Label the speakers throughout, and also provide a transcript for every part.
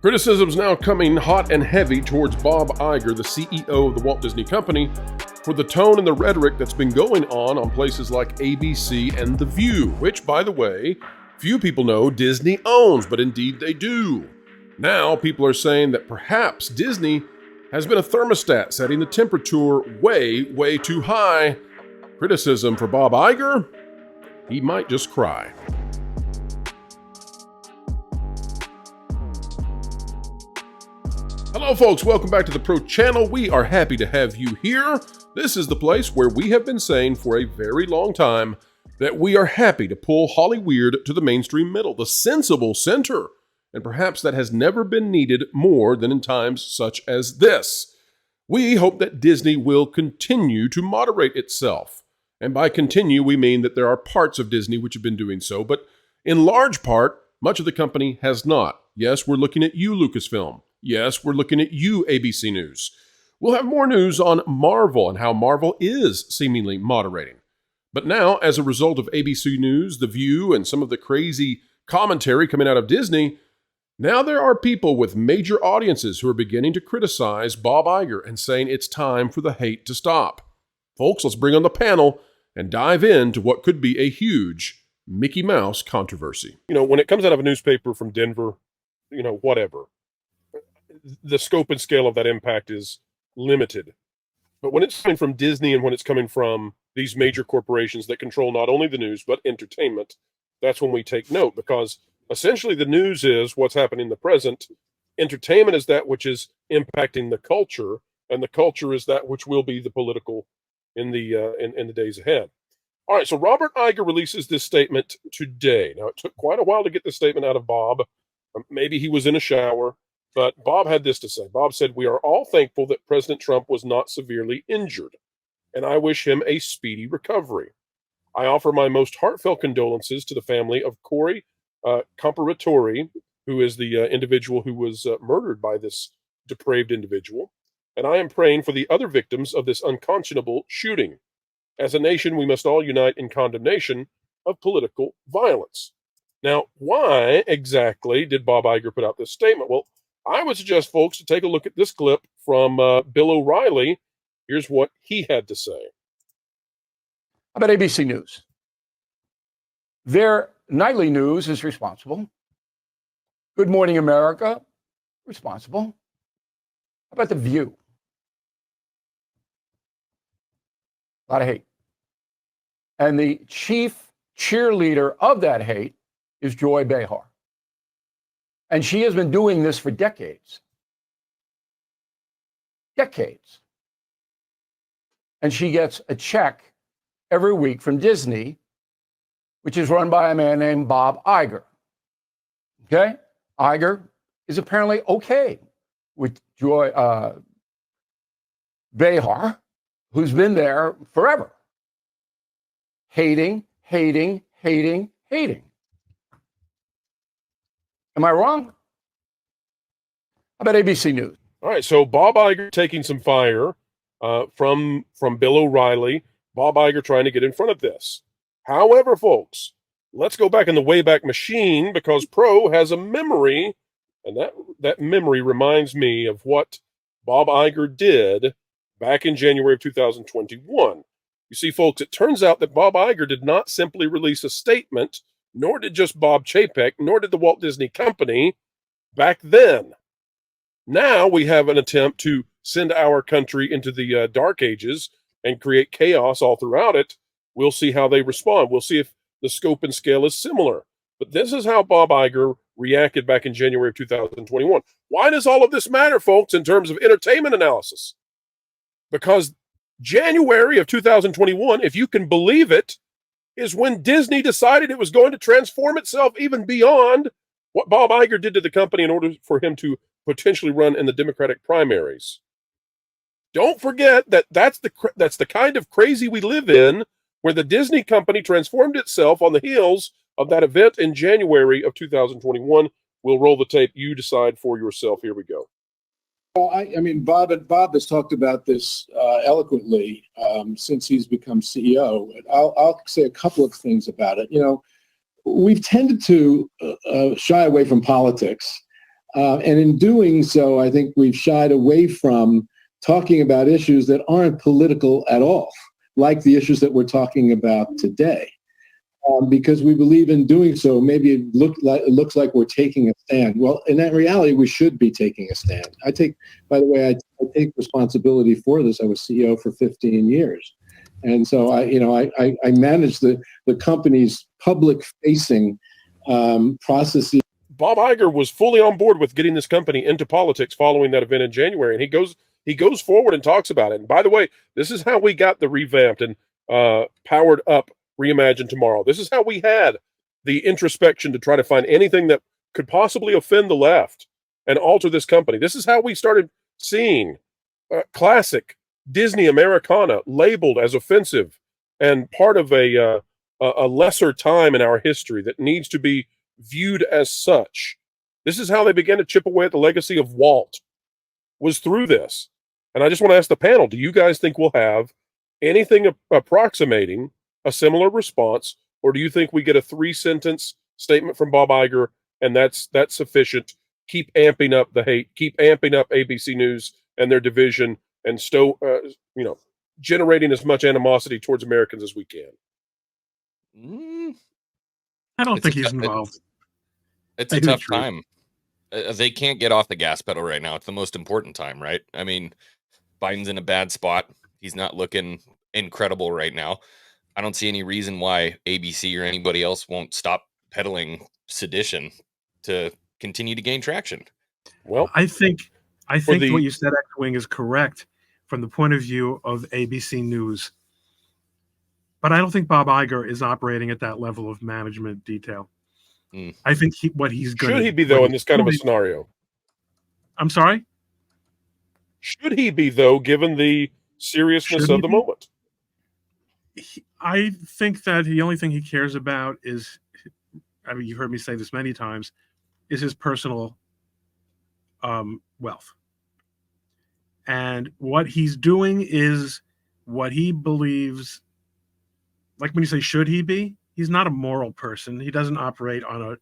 Speaker 1: Criticisms now coming hot and heavy towards Bob Iger, the CEO of the Walt Disney Company, for the tone and the rhetoric that's been going on places like ABC and The View, which, by the way, few people know Disney owns, but indeed they do. Now, people are saying that perhaps Disney has been a thermostat setting the temperature way too high. Criticism for Bob Iger? He might just cry. Hello folks, welcome back to the Pro Channel. We are happy to have you here. This is the place where we have been saying for a very long time that we are happy to pull Hollyweird to the mainstream middle, the sensible center. And perhaps that has never been needed more than in times such as this. We hope that Disney will continue to moderate itself. And by continue, we mean that there are parts of Disney which have been doing so, but in large part, much of the company has not. Yes, we're looking at you, Lucasfilm. Yes, we're looking at you, ABC News. We'll have more news on Marvel and how Marvel is seemingly moderating. But now, as a result of ABC News, The View, and some of the crazy commentary coming out of Disney, now there are people with major audiences who are beginning to criticize Bob Iger and saying it's time for the hate to stop. Folks, let's bring on the panel and dive into what could be a huge Mickey Mouse controversy. You know, when it comes out of a newspaper from Denver, whatever, the scope and scale of that impact is limited. But when it's coming from Disney and when it's coming from these major corporations that control not only the news, but entertainment, that's when we take note, because essentially the news is what's happening in the present. Entertainment is that which is impacting the culture, and the culture is that which will be the political in the days ahead. All right, so Robert Iger releases this statement today. Now, it took quite a while to get this statement out of Bob. Maybe he was in a shower. But Bob had this to say. Bob said, "We are all thankful that President Trump was not severely injured, and I wish him a speedy recovery. I offer my most heartfelt condolences to the family of Corey Comparatori, who is the individual who was murdered by this depraved individual, and I am praying for the other victims of this unconscionable shooting. As a nation, we must all unite in condemnation of political violence." Now, why exactly did Bob Iger put out this statement? Well, I would suggest, folks, to take a look at this clip from Bill O'Reilly. Here's what he had to say.
Speaker 2: How about ABC News? Their nightly news is responsible. Good Morning America, responsible. How about The View? A lot of hate. And the chief cheerleader of that hate is Joy Behar. And she has been doing this for decades. Decades. And she gets a check every week from Disney, which is run by a man named Bob Iger. Okay? Iger is apparently okay with Joy Behar, who's been there forever. Hating. Am I wrong? How about ABC News?
Speaker 1: All right, so Bob Iger taking some fire from Bill O'Reilly. Bob Iger trying to get in front of this. However, folks, let's go back in the Wayback Machine, because Pro has a memory, and that memory reminds me of what Bob Iger did back in January of 2021. You see, folks, it turns out that Bob Iger did not simply release a statement, nor did just Bob Chapek, nor did the Walt Disney Company back then. Now we have an attempt to send our country into the dark ages and create chaos all throughout it. We'll see how they respond. We'll see if the scope and scale is similar. But this is how Bob Iger reacted back in January of 2021. Why does all of this matter, folks, in terms of entertainment analysis? Because January of 2021, if you can believe it, is when Disney decided it was going to transform itself even beyond what Bob Iger did to the company in order for him to potentially run in the Democratic primaries. Don't forget that that's the kind of crazy we live in, where the Disney company transformed itself on the heels of that event in January of 2021. We'll roll the tape. You decide for yourself. Here we go.
Speaker 3: Well, I mean, Bob has talked about this eloquently since he's become CEO. I'll say a couple of things about it. You know, we've tended to shy away from politics And in doing so, I think we've shied away from talking about issues that aren't political at all, like the issues that we're talking about today. Because we believe in doing so, maybe it looks like we're taking a stand. Well, in that reality, we should be taking a stand. By the way, I take responsibility for this. I was CEO for 15 years. And so I manage the company's public-facing processes.
Speaker 1: Bob Iger was fully on board with getting this company into politics following that event in January, and he goes forward and talks about it. And by the way, this is how we got the revamped and powered up Reimagine Tomorrow. This is how we had the introspection to try to find anything that could possibly offend the left and alter this company. This is how we started seeing classic Disney Americana labeled as offensive and part of a lesser time in our history that needs to be viewed as such. This is how they began to chip away at the legacy of Walt, was through this. And I just want to ask the panel, do you guys think we'll have anything approximating a similar response, or do you think we get a 3-sentence statement from Bob Iger and that's sufficient? Keep amping up the hate, keep amping up ABC News and their division, and generating as much animosity towards Americans as we can.
Speaker 4: I don't think he's involved.
Speaker 5: It's a tough time. They can't get off the gas pedal right now. It's the most important time, right? I mean, Biden's in a bad spot. He's not looking incredible right now. I don't see any reason why ABC or anybody else won't stop peddling sedition to continue to gain traction.
Speaker 4: Well, I think what you said, X-Wing, is correct from the point of view of ABC News. But I don't think Bob Iger is operating at that level of management detail. I think what he's going to...
Speaker 1: Should he be, though, in this kind of a scenario?
Speaker 4: I'm sorry?
Speaker 1: Should he be, though, given the seriousness of the moment?
Speaker 4: I think that the only thing he cares about is, I mean, you've heard me say this many times, is his personal wealth. And what he's doing is what he believes, like when you say, should he be? He's not a moral person. He doesn't operate on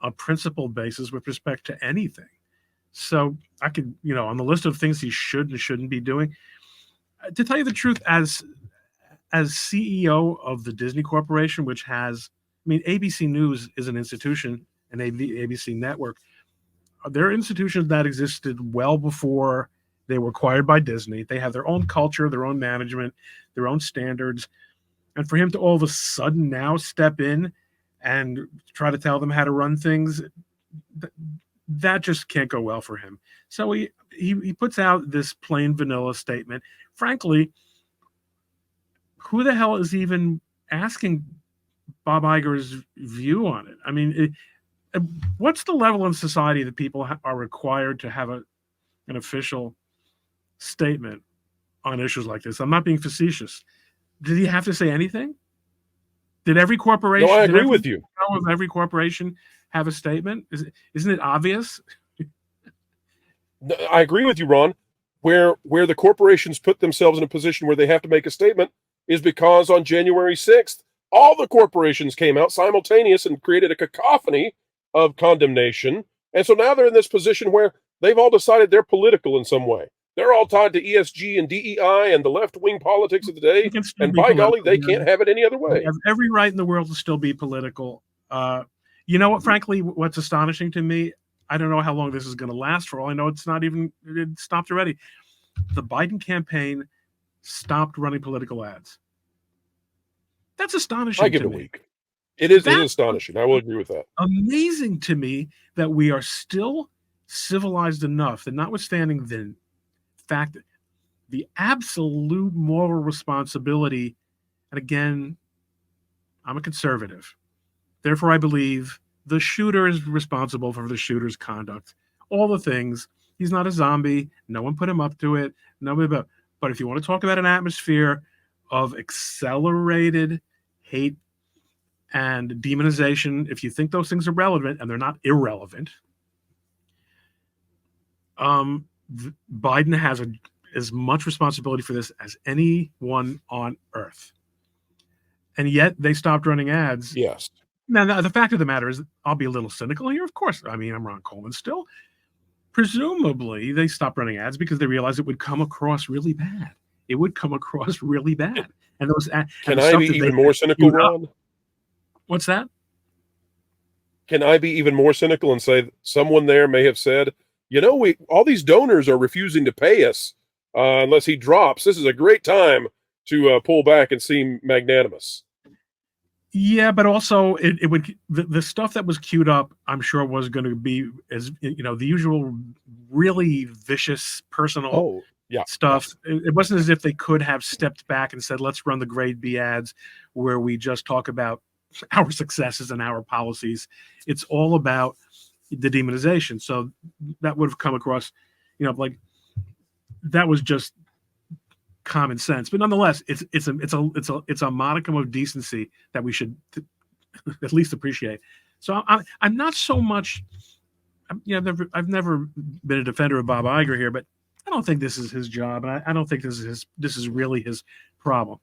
Speaker 4: a principled basis with respect to anything. So I could, on the list of things he should and shouldn't be doing, to tell you the truth, as CEO of the Disney Corporation, which has, ABC News is an institution, and ABC Network. They're institutions that existed well before they were acquired by Disney. They have their own culture, their own management, their own standards. And for him to all of a sudden now step in and try to tell them how to run things, that just can't go well for him. So he puts out this plain vanilla statement. Frankly, who the hell is even asking Bob Iger's view on it? I mean, what's the level in society that people are required to have an official statement on issues like this? I'm not being facetious. Did he have to say anything? Did every corporation?
Speaker 1: No, I agree with you.
Speaker 4: Of every corporation have a statement? Isn't it obvious?
Speaker 1: I agree with you, Ron. Where the corporations put themselves in a position where they have to make a statement is because on January 6th, all the corporations came out simultaneous and created a cacophony of condemnation. And so now they're in this position where they've all decided they're political in some way. They're all tied to ESG and DEI and the left-wing politics of the day. And by golly, they can't have it any other way.
Speaker 4: They have every right in the world to still be political. You know what, frankly, what's astonishing to me, I don't know how long this is going to last. For all I know, it stopped already. The Biden campaign stopped running political ads. That's astonishing.
Speaker 1: I give it a week. It is astonishing. I will agree with that.
Speaker 4: Amazing to me that we are still civilized enough that, notwithstanding the fact that the absolute moral responsibility, and again, I'm a conservative, therefore I believe the shooter is responsible for the shooter's conduct. All the things. He's not a zombie. No one put him up to it. But if you want to talk about an atmosphere of accelerated hate and demonization, if you think those things are relevant, and they're not irrelevant, Biden has as much responsibility for this as anyone on earth. And yet they stopped running ads.
Speaker 1: Yes.
Speaker 4: Now, the fact of the matter is, I'll be a little cynical here. Of course, I'm Ron Coleman still. presumably they stopped running ads because they realized it would come across really bad. It would come across really bad. And those
Speaker 1: Can I be even more cynical, Ron?
Speaker 4: What's that?
Speaker 1: Can I be even more cynical and say someone there may have said, you know, all these donors are refusing to pay us unless he drops. This is a great time to pull back and seem magnanimous.
Speaker 4: Yeah, but also it would the stuff that was queued up, I'm sure, was going to be, as you know, the usual really vicious personal stuff. Yes. It wasn't as if they could have stepped back and said, let's run the grade B ads where we just talk about our successes and our policies. It's all about the demonization. So that would have come across, you know, like that was just common sense. But nonetheless, it's a modicum of decency that we should at least appreciate. So I'm not so much, you know, I've never been a defender of Bob Iger here, but I don't think this is his job, and I don't think this is really his problem.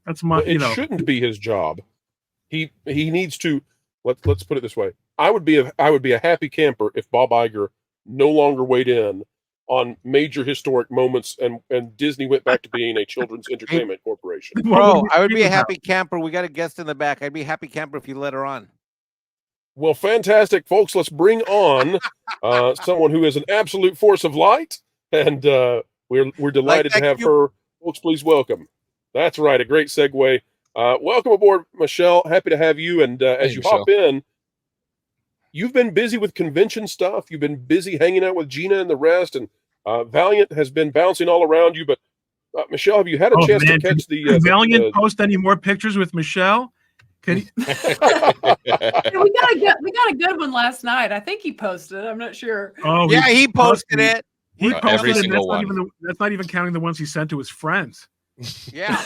Speaker 4: That's my.
Speaker 1: Well, it shouldn't be his job. He needs to. Let's put it this way. I would be a happy camper if Bob Iger no longer weighed in on major historic moments and Disney went back to being a children's entertainment corporation.
Speaker 6: Bro, I would be a happy camper. We got a guest in the back. I'd be a happy camper if you let her on.
Speaker 1: Well, fantastic, folks. Let's bring on someone who is an absolute force of light, and we're delighted to have her. Folks, please welcome. That's right, a great segue. Welcome aboard, Michelle. Happy to have you. And as you hop in, you've been busy with convention stuff. You've been busy hanging out with Gina and the rest, and Valiant has been bouncing all around you. But Michelle, have you had a chance to catch
Speaker 4: the Valiant post any more pictures with Michelle? Can you...
Speaker 7: we got a good one last night. I think he posted. I'm not sure.
Speaker 6: Oh yeah, he posted it.
Speaker 4: He posted
Speaker 5: every
Speaker 4: it.
Speaker 5: single one.
Speaker 4: That's not even counting the ones he sent to his friends.
Speaker 6: Yeah.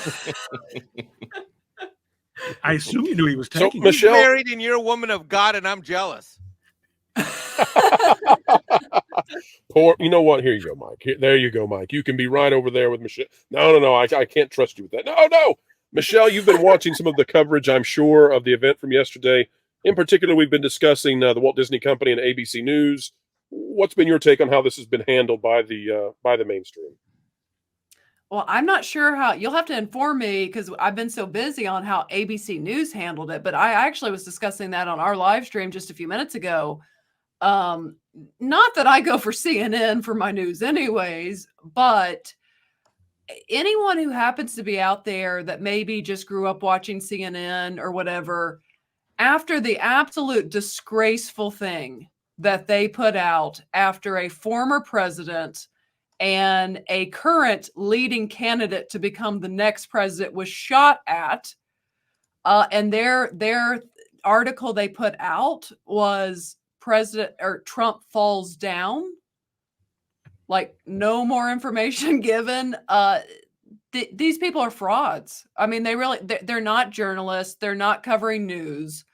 Speaker 4: I assume you knew he was taking.
Speaker 1: So, Michelle,
Speaker 6: he's married and you're a woman of God, and I'm jealous.
Speaker 1: You know what? Here you go, Mike. There you go, Mike. You can be right over there with Michelle. No. I can't trust you with that. No. Michelle, you've been watching some of the coverage, I'm sure, of the event from yesterday. In particular, we've been discussing the Walt Disney Company and ABC News. What's been your take on how this has been handled by the mainstream?
Speaker 7: Well, I'm not sure how. You'll have to inform me because I've been so busy on how ABC News handled it. But I actually was discussing that on our live stream just a few minutes ago. Not that I go for CNN for my news anyways, but anyone who happens to be out there that maybe just grew up watching CNN or whatever, after the absolute disgraceful thing that they put out after a former president and a current leading candidate to become the next president was shot at, and their article they put out was Trump falls down. Like, no more information given. These people are frauds. I mean, they're not journalists. They're not covering news.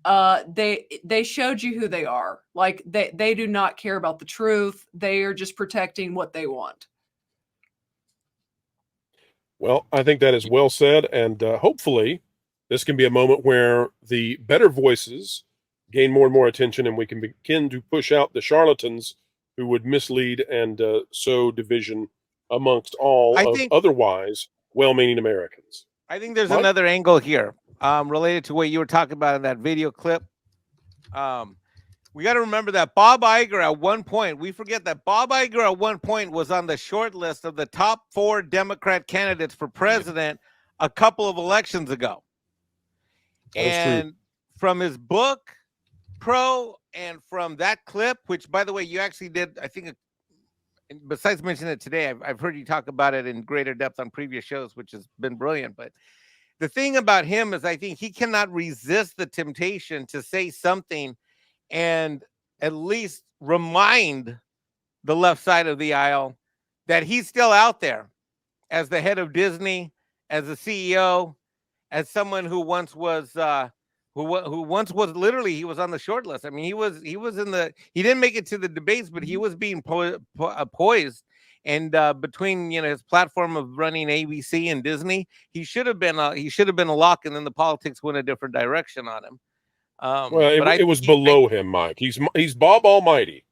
Speaker 7: They showed you who they are. Like, they do not care about the truth. They are just protecting what they want.
Speaker 1: Well, I think that is well said. And hopefully this can be a moment where the better voices gain more and more attention, and we can begin to push out the charlatans who would mislead and sow division amongst all otherwise well-meaning Americans.
Speaker 6: I think there's another angle here related to what you were talking about in that video clip. We got to remember that Bob Iger at one point, we forget that Bob Iger at one point was on the short list of the top 4 Democrat candidates for president a couple of elections ago. And from his book, Pro, and from that clip, which, by the way, you actually did, I think, besides mentioning it today, I've heard you talk about it in greater depth on previous shows, which has been brilliant. But the thing about him is I think he cannot resist the temptation to say something and at least remind the left side of the aisle that he's still out there as the head of Disney, as a CEO, as someone who once was who once was literally, he was on the short list. I mean, he was in the, he didn't make it to the debates, but he was being poised. And between, you know, his platform of running ABC and Disney, he should have been a lock, and then the politics went a different direction on him.
Speaker 1: Well, it was below him, Mike. He's Bob Almighty.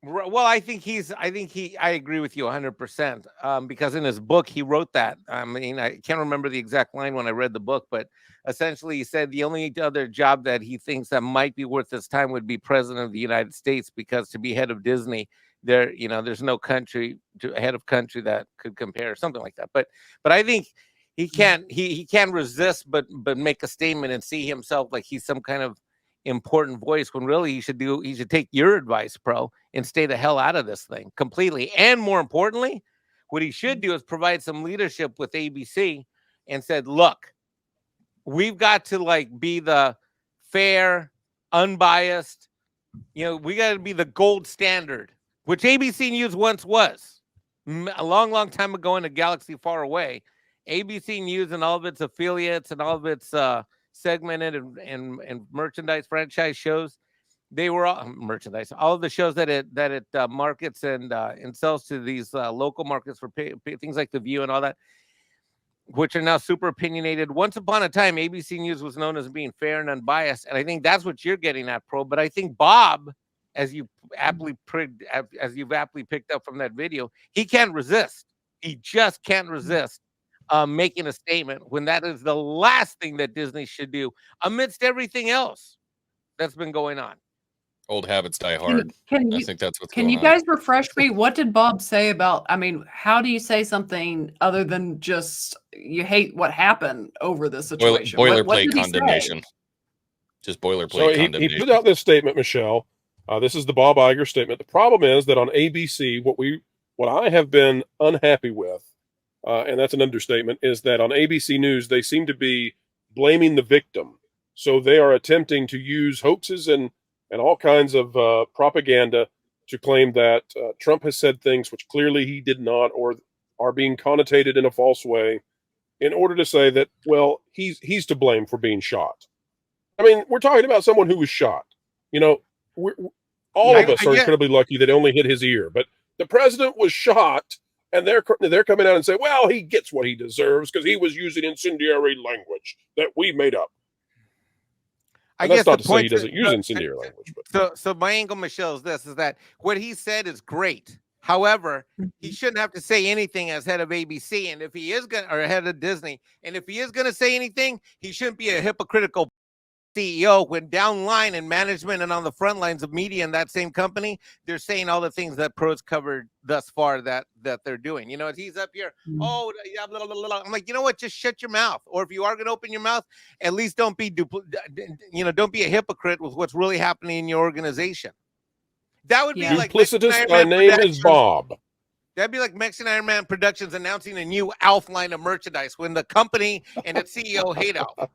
Speaker 6: Well, I agree with you 100%. Because in his book, he wrote that. I mean, I can't remember the exact line when I read the book, but essentially he said the only other job that he thinks that might be worth his time would be president of the United States, because to be head of Disney, there's no head of country that could compare, something like that. But I think he can't resist but make a statement and see himself like he's some kind of important voice, when really he should take your advice, Pro, and stay the hell out of this thing completely. And more importantly, what he should do is provide some leadership with ABC and said, look, we've got to be the fair, unbiased, we got to be the gold standard, which ABC News once was a long time ago in a galaxy far away. ABC News and all of its affiliates and all of its segmented and merchandise franchise shows, they were all merchandise. All of the shows that it markets and sells to these local markets for things like The View and all that, which are now super opinionated. Once upon a time, ABC News was known as being fair and unbiased, and I think that's what you're getting at, Pro. But I think Bob, as you've aptly picked up from that video, he can't resist. He just can't resist making a statement when that is the last thing that Disney should do amidst everything else that's been going on.
Speaker 5: Old habits die hard. I think that's what's going on.
Speaker 7: Can you guys refresh me? What did Bob say about, how do you say something other than just you hate what happened over this situation?
Speaker 5: Boilerplate condemnation. Just boilerplate condemnation.
Speaker 1: He put out this statement, Michelle. This is the Bob Iger statement. The problem is that on ABC, what I have been unhappy with, and that's an understatement, is that on ABC News, they seem to be blaming the victim. So they are attempting to use hoaxes and all kinds of propaganda to claim that Trump has said things which clearly he did not, or are being connotated in a false way, in order to say that, well, he's to blame for being shot. I mean, we're talking about someone who was shot. All of us are incredibly lucky that it only hit his ear, but the president was shot. And they're coming out and say, well, he gets what he deserves because he was using incendiary language that we made up. That's not to say he doesn't use incendiary language. But.
Speaker 6: So my angle, Michelle, is that what he said is great. However, he shouldn't have to say anything as head of ABC, and if he is or head of Disney, and if he is going to say anything, he shouldn't be a hypocritical CEO when down line in management and on the front lines of media in that same company, they're saying all the things that Pro's covered thus far that they're doing. He's up here, blah, blah, blah, blah. I'm like, you know what? Just shut your mouth. Or if you are going to open your mouth, at least don't be don't be a hypocrite with what's really happening in your organization. That would be like
Speaker 1: duplicitous. My name is Bob.
Speaker 6: That'd be like Mexican Iron Man Productions announcing a new Alf line of merchandise when the company and its CEO hate Alf.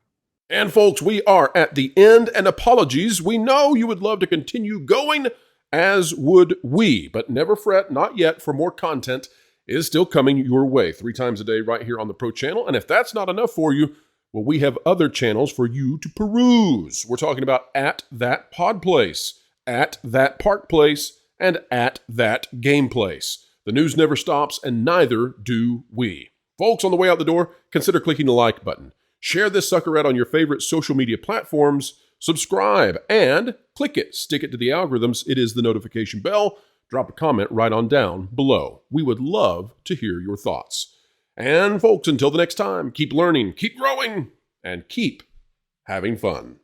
Speaker 1: And folks, we are at the end, and apologies. We know you would love to continue going, as would we, but never fret, not yet, for more content is still coming your way 3 times a day right here on the Pro Channel. And if that's not enough for you, well, we have other channels for you to peruse. We're talking about At That Pod Place, At That Park Place, and At That Game Place. The news never stops, and neither do we. Folks, on the way out the door, consider clicking the like button. Share this sucker out on your favorite social media platforms, subscribe, and click it. Stick it to the algorithms. It is the notification bell. Drop a comment right on down below. We would love to hear your thoughts. And folks, until the next time, keep learning, keep growing, and keep having fun.